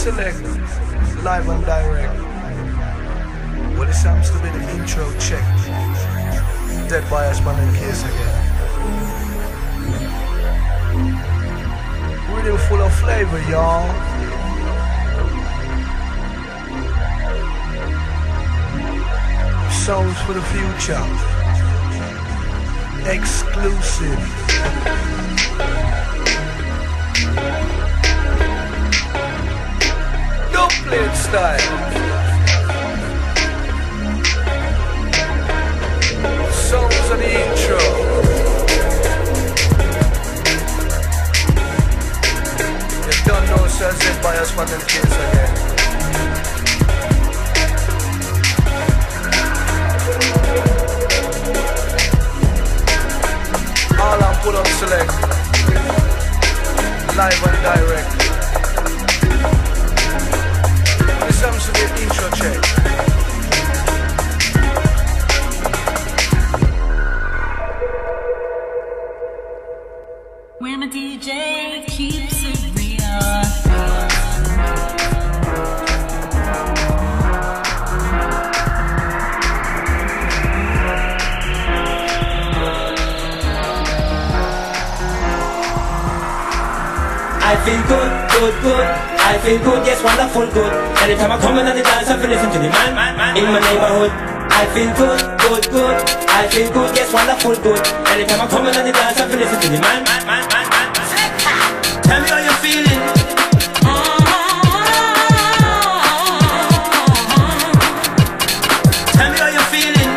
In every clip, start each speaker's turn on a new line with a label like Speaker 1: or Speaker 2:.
Speaker 1: select live and direct. Well, it seems to be the intro check. Dead bias man in case again. Really full of flavor, y'all. Songs for the future. Exclusive. Don't play it style. Songs on the intro. You don't know, says it by us man and kids again. All I'm put on select. Live and direct. This comes to be an intro check.
Speaker 2: When my DJ keeps it real,
Speaker 3: I feel good, good, good. I feel good, yes, wonderful, good. Anytime I come in on the dance, I feel listen to the man in my neighborhood. I feel good, good, good. I feel good, yes, wonderful, good. Anytime I come in on the dance, I feel listen to the man. Tell me how you're feeling. Tell me how you're feeling.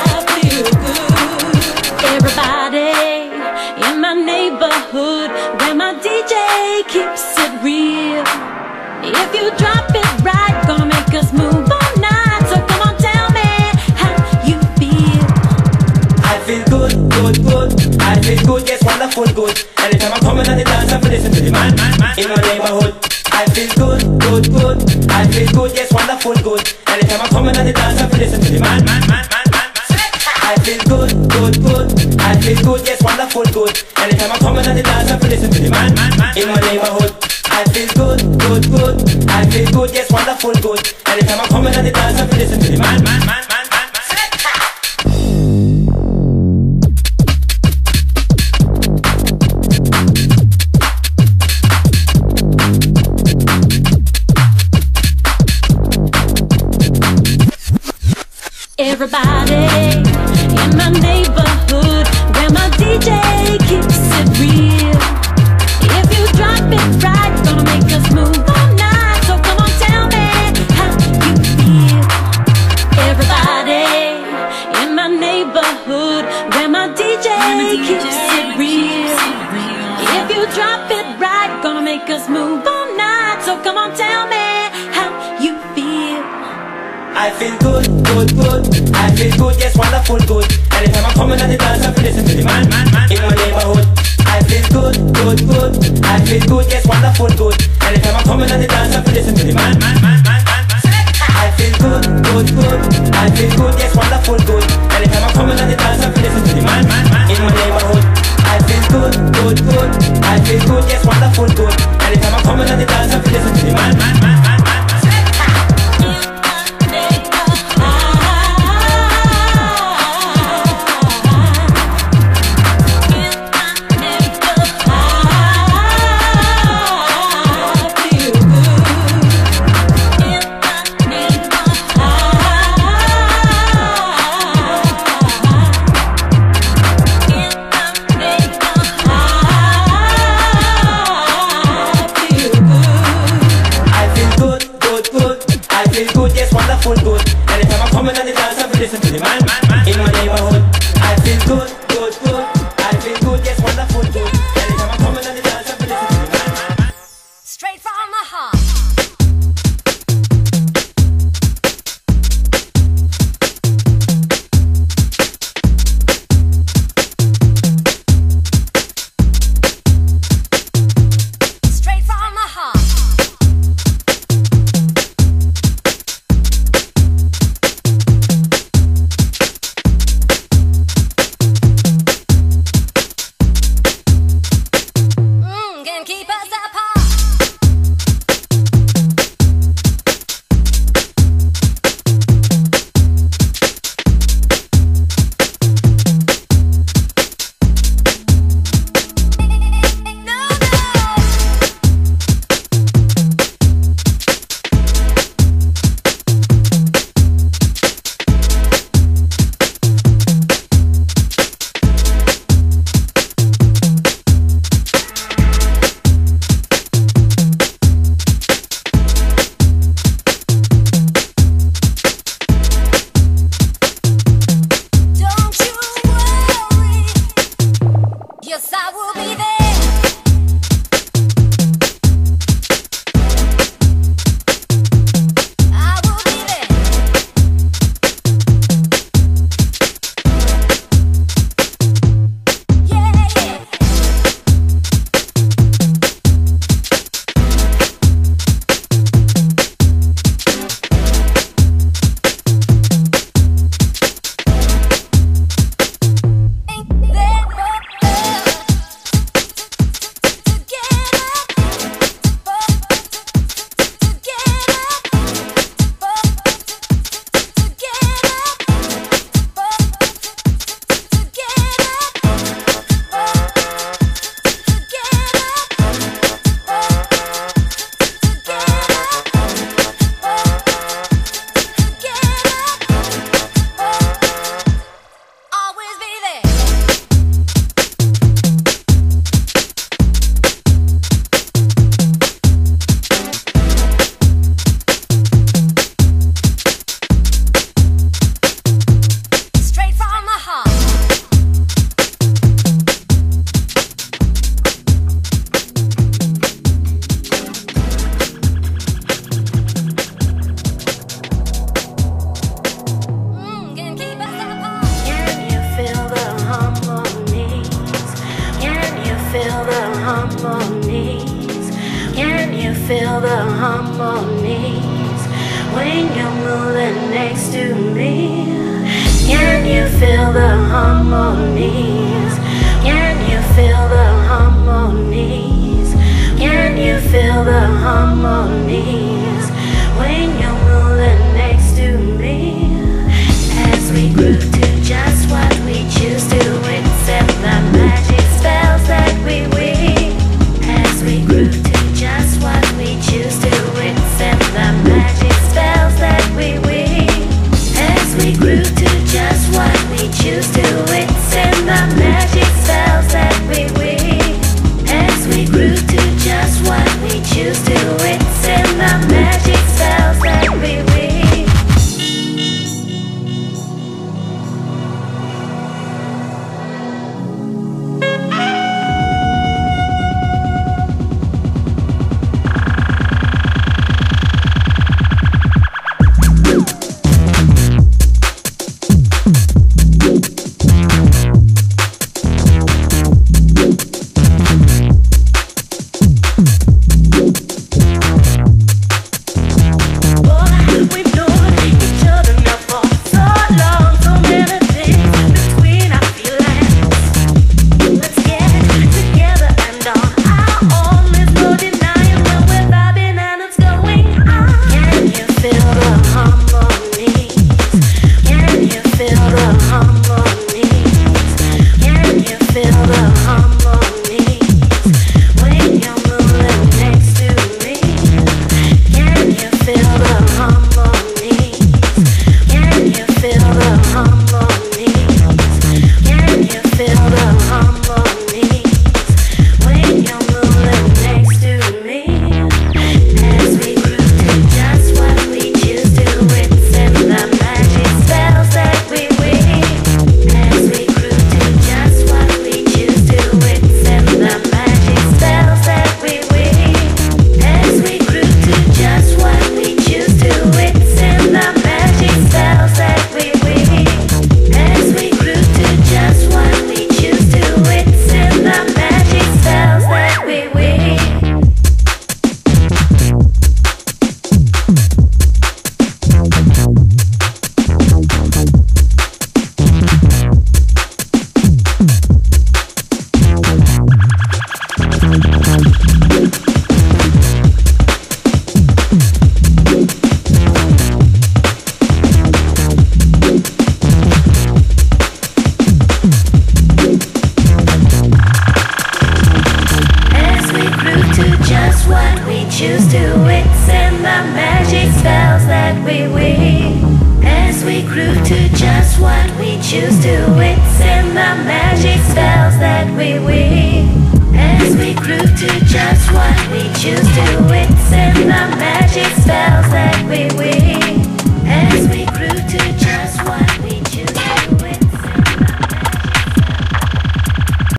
Speaker 2: I feel good. Everybody in my neighborhood, where my DJ keeps it real. If you drop it right, gonna make us move all night. So come on, tell me how you feel.
Speaker 3: I feel good, good, good. I feel good, yes, wonderful, good. Anytime I come in on the dance, I feel listen to the man in my neighborhood. I feel good, good, good. I feel good, yes, wonderful, good. Anytime I come in on the dance, I feel listen to the man. I feel good, good, good. I feel good, yes, wonderful, good. Anytime I come in on the dance, I feel listen to the man in my neighborhood. I feel good, good, good. I feel good, yes, wonderful, good. Anytime I come in on the dance, I feel listen to the man.
Speaker 2: Everybody in my neighborhood, where my DJ keeps it real. If you drop it right, gonna make us move all night. So come on, tell me how you feel. Everybody in my neighborhood, where my DJ keeps it real. If you drop it right, gonna make us move all night. So come on, tell me how you feel.
Speaker 3: I feel good, good, good. I feel good, yes, wonderful, good. Anytime I come in on the dance, I feel listen to the man in my neighborhood. I feel good, good, good. I feel good, yes, wonderful, good. Anytime I come in on the dance, I feel listen to the man. I feel good, good, good. I feel good, yes, wonderful, good. Anytime I come in on the dance, I feel listen to the man in my neighborhood. I feel good, good, good. I feel good, yes, wonderful, good. Anytime I come in on the dance, I feel listen to the man.
Speaker 2: feel the harmonies when you're moving next to me? Can you feel the harmonies? Can you feel the harmonies? Can you feel the harmonies when you're moving next to me? As we groove to just what we choose to accept the magic spells that we weave. As we groove to just what we choose to accept the magic spells that we weave. As we groove to just what we choose to accept the magic spells that we weave. As we groove to just what we choose to accept the magic spells that we weave. Choose to accept the magic spells that we weave. As we groove to just what we choose to accept the magic spells that we weave. As we groove to just what we choose to accept the magic spells that we weave. As we